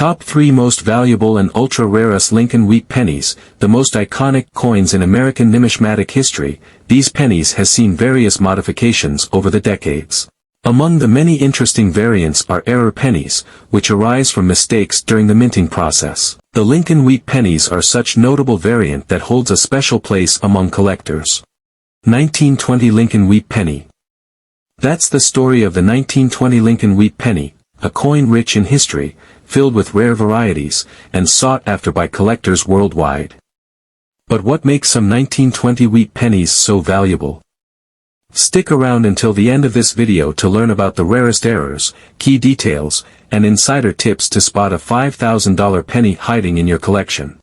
Top 3 Most Valuable and Ultra-Rarest Lincoln Wheat Pennies, the most iconic coins in American numismatic history. These pennies has seen various modifications over the decades. Among the many interesting variants are error pennies, which arise from mistakes during the minting process. The Lincoln Wheat Pennies are such notable variant that holds a special place among collectors. 1920 Lincoln Wheat Penny. That's the story of the 1920 Lincoln Wheat Penny, a coin rich in history, filled with rare varieties, and sought after by collectors worldwide. But what makes some 1920 wheat pennies so valuable? Stick around until the end of this video to learn about the rarest errors, key details, and insider tips to spot a $5,000 penny hiding in your collection.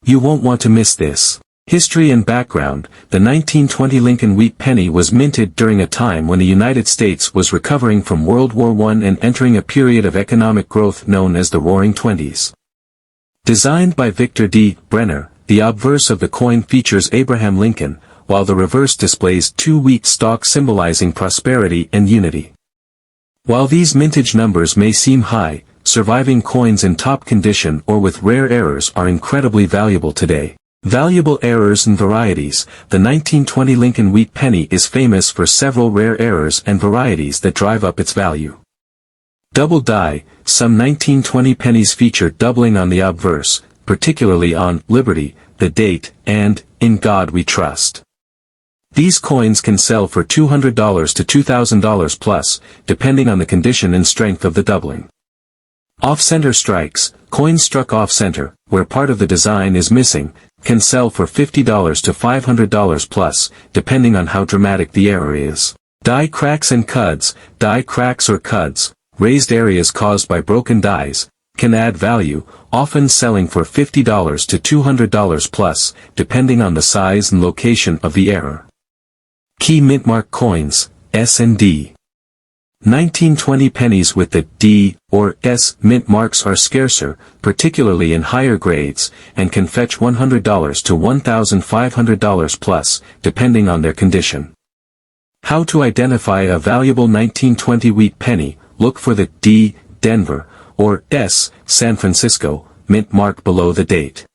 You won't want to miss this. History and background. The 1920 Lincoln Wheat Penny was minted during a time when the United States was recovering from World War I and entering a period of economic growth known as the Roaring Twenties. Designed by Victor D. Brenner, the obverse of the coin features Abraham Lincoln, while the reverse displays 2 wheat stalks symbolizing prosperity and unity. While these mintage numbers may seem high, surviving coins in top condition or with rare errors are incredibly valuable today. Valuable errors and varieties. The 1920 Lincoln Wheat Penny is famous for several rare errors and varieties that drive up its value. Double die. Some 1920 pennies feature doubling on the obverse, particularly on Liberty, the date, and In God We Trust. These coins can sell for $200 to $2,000 plus, depending on the condition and strength of the doubling. Off-center strikes. Coins struck off-center, where part of the design is missing, can sell for $50 to $500 plus, depending on how dramatic the error is. Die cracks and cuds. Die cracks or cuds, raised areas caused by broken dies, can add value, often selling for $50 to $200 plus, depending on the size and location of the error. Key mintmark coins, S and D. 1920 pennies with the D or S mint marks are scarcer, particularly in higher grades, and can fetch $100 to $1,500 plus, depending on their condition. How to identify a valuable 1920 wheat penny? Look for the D, Denver, or S, San Francisco, mint mark below the date.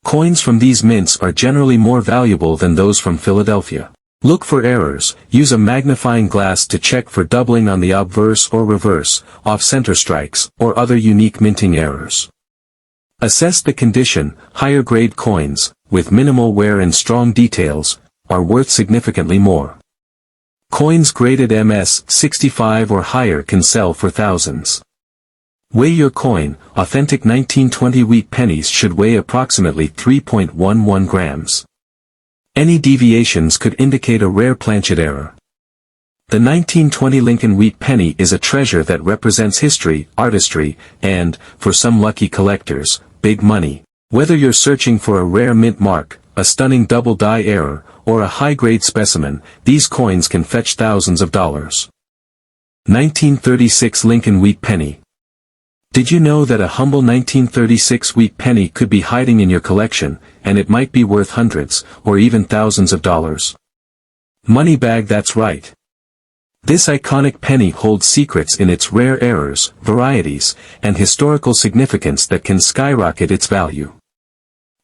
Coins from these mints are generally more valuable than those from Philadelphia. Look for errors. Use a magnifying glass to check for doubling on the obverse or reverse, off-center strikes, or other unique minting errors. Assess the condition. Higher grade coins, with minimal wear and strong details, are worth significantly more. Coins graded MS 65 or higher can sell for thousands. Weigh your coin. Authentic 1920 wheat pennies should weigh approximately 3.11 grams. Any deviations could indicate a rare planchet error. The 1920 Lincoln Wheat Penny is a treasure that represents history, artistry, and, for some lucky collectors, big money. Whether you're searching for a rare mint mark, a stunning double die error, or a high-grade specimen, these coins can fetch thousands of dollars. 1936 Lincoln Wheat Penny. Did you know that a humble 1936 wheat penny could be hiding in your collection, and it might be worth hundreds, or even thousands of dollars? Money bag. That's right. This iconic penny holds secrets in its rare errors, varieties, and historical significance that can skyrocket its value.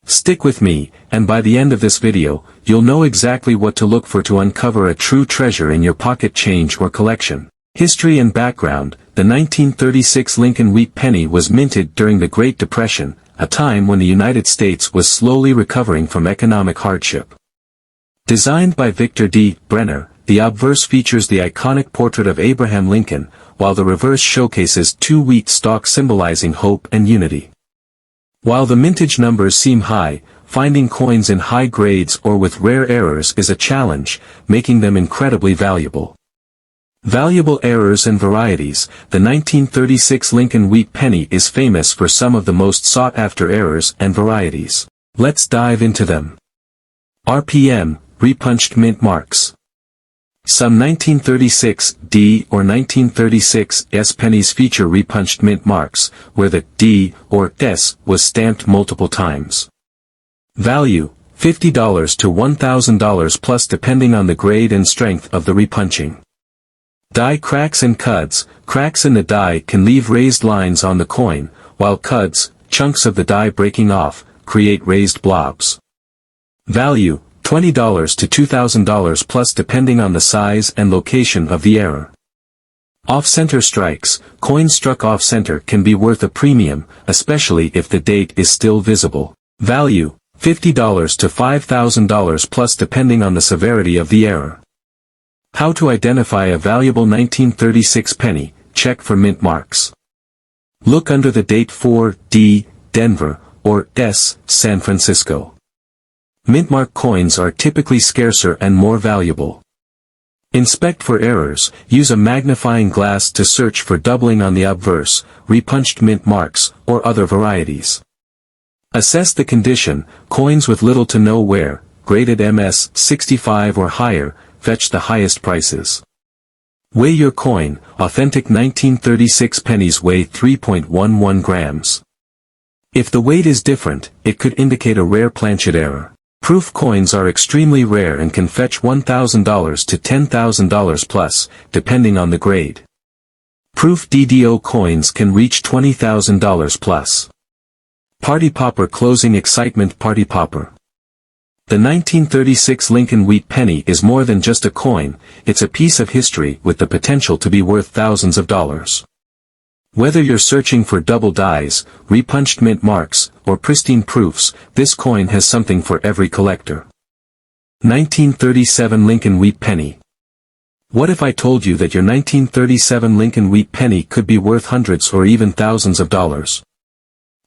Stick with me, and by the end of this video, you'll know exactly what to look for to uncover a true treasure in your pocket change or collection. History and background. The 1936 Lincoln Wheat Penny was minted during the Great Depression, a time when the United States was slowly recovering from economic hardship. Designed by Victor D. Brenner, the obverse features the iconic portrait of Abraham Lincoln, while the reverse showcases 2 wheat stalks symbolizing hope and unity. While the mintage numbers seem high, finding coins in high grades or with rare errors is a challenge, making them incredibly valuable. Valuable errors and varieties. The 1936 Lincoln Wheat Penny is famous for some of the most sought-after errors and varieties. Let's dive into them. RPM, repunched mint marks. Some 1936 D or 1936 S pennies feature repunched mint marks, where the D or S was stamped multiple times. Value, $50 to $1,000 plus depending on the grade and strength of the repunching. Die cracks and cuds. Cracks in the die can leave raised lines on the coin, while cuds, chunks of the die breaking off, create raised blobs. Value, $20 to $2,000 plus depending on the size and location of the error. Off-center strikes, coins struck off-center can be worth a premium, especially if the date is still visible. Value, $50 to $5,000 plus depending on the severity of the error. How to identify a valuable 1936 penny, check for mint marks. Look under the date for D, Denver, or S, San Francisco. Mint mark coins are typically scarcer and more valuable. Inspect for errors, use a magnifying glass to search for doubling on the obverse, repunched mint marks, or other varieties. Assess the condition, coins with little to no wear, graded MS 65 or higher, fetch the highest prices. Weigh your coin, authentic 1936 pennies weigh 3.11 grams. If the weight is different, it could indicate a rare planchet error. Proof coins are extremely rare and can fetch $1,000 to $10,000 plus, depending on the grade. Proof DDO coins can reach $20,000 plus. Party popper closing excitement. Party popper. The 1936 Lincoln Wheat Penny is more than just a coin, it's a piece of history with the potential to be worth thousands of dollars. Whether you're searching for double dies, repunched mint marks, or pristine proofs, this coin has something for every collector. 1937 Lincoln Wheat Penny. What if I told you that your 1937 Lincoln Wheat Penny could be worth hundreds or even thousands of dollars?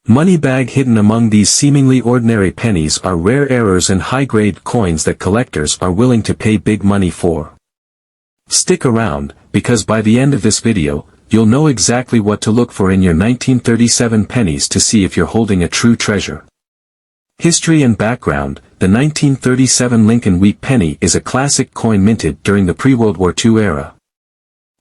Money bag hidden among these seemingly ordinary pennies are rare errors and high-grade coins that collectors are willing to pay big money for. Stick around, because by the end of this video, you'll know exactly what to look for in your 1937 pennies to see if you're holding a true treasure. History and background. The 1937 Lincoln Wheat Penny is a classic coin minted during the pre-World War II era.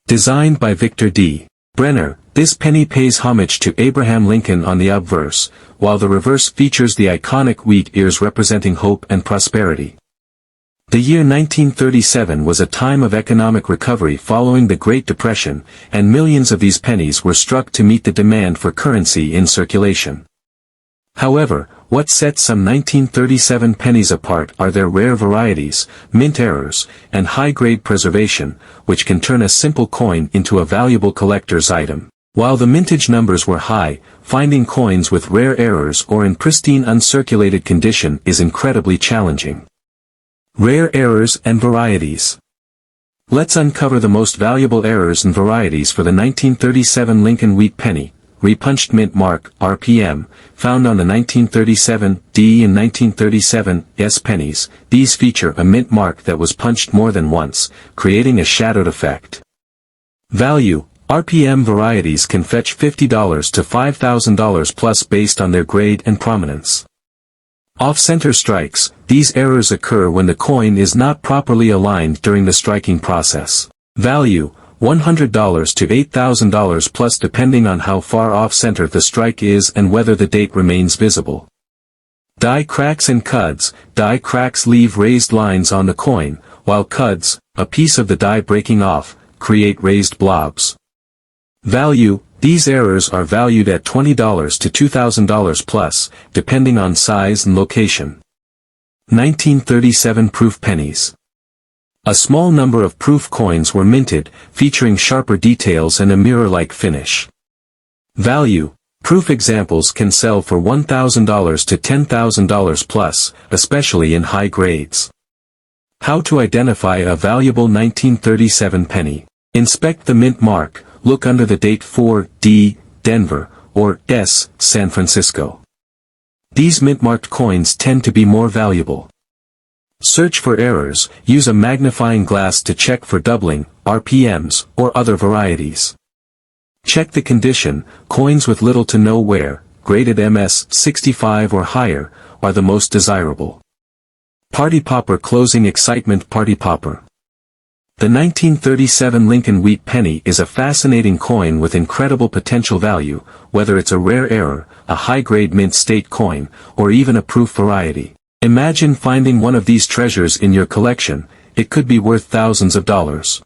Designed by Victor D. Brenner, this penny pays homage to Abraham Lincoln on the obverse, while the reverse features the iconic wheat ears representing hope and prosperity. The year 1937 was a time of economic recovery following the Great Depression, and millions of these pennies were struck to meet the demand for currency in circulation. However, what sets some 1937 pennies apart are their rare varieties, mint errors, and high-grade preservation, which can turn a simple coin into a valuable collector's item. While the mintage numbers were high, finding coins with rare errors or in pristine uncirculated condition is incredibly challenging. Rare errors and varieties. Let's uncover the most valuable errors and varieties for the 1937 Lincoln Wheat Penny, repunched mint mark, RPM, found on the 1937 D and 1937 S pennies. These feature a mint mark that was punched more than once, creating a shadowed effect. Value. RPM varieties can fetch $50 to $5,000 plus based on their grade and prominence. Off-center strikes. These errors occur when the coin is not properly aligned during the striking process. Value, $100 to $8,000 plus depending on how far off-center the strike is and whether the date remains visible. Die cracks and cuds. Die cracks leave raised lines on the coin, while cuds, a piece of the die breaking off, create raised blobs. Value. These errors are valued at $20 to $2,000 plus, depending on size and location. 1937 Proof Pennies. A small number of proof coins were minted, featuring sharper details and a mirror-like finish. Value. Proof examples can sell for $1,000 to $10,000 plus, especially in high grades. How to identify a valuable 1937 penny. Inspect the mint mark. Look under the date for D, Denver, or S, San Francisco. These mint-marked coins tend to be more valuable. Search for errors. Use a magnifying glass to check for doubling, RPMs, or other varieties. Check the condition. Coins with little to no wear, graded MS 65 or higher, are the most desirable. Party popper closing excitement. Party popper. The 1937 Lincoln Wheat Penny is a fascinating coin with incredible potential value, whether it's a rare error, a high-grade mint state coin, or even a proof variety. Imagine finding one of these treasures in your collection. It could be worth thousands of dollars.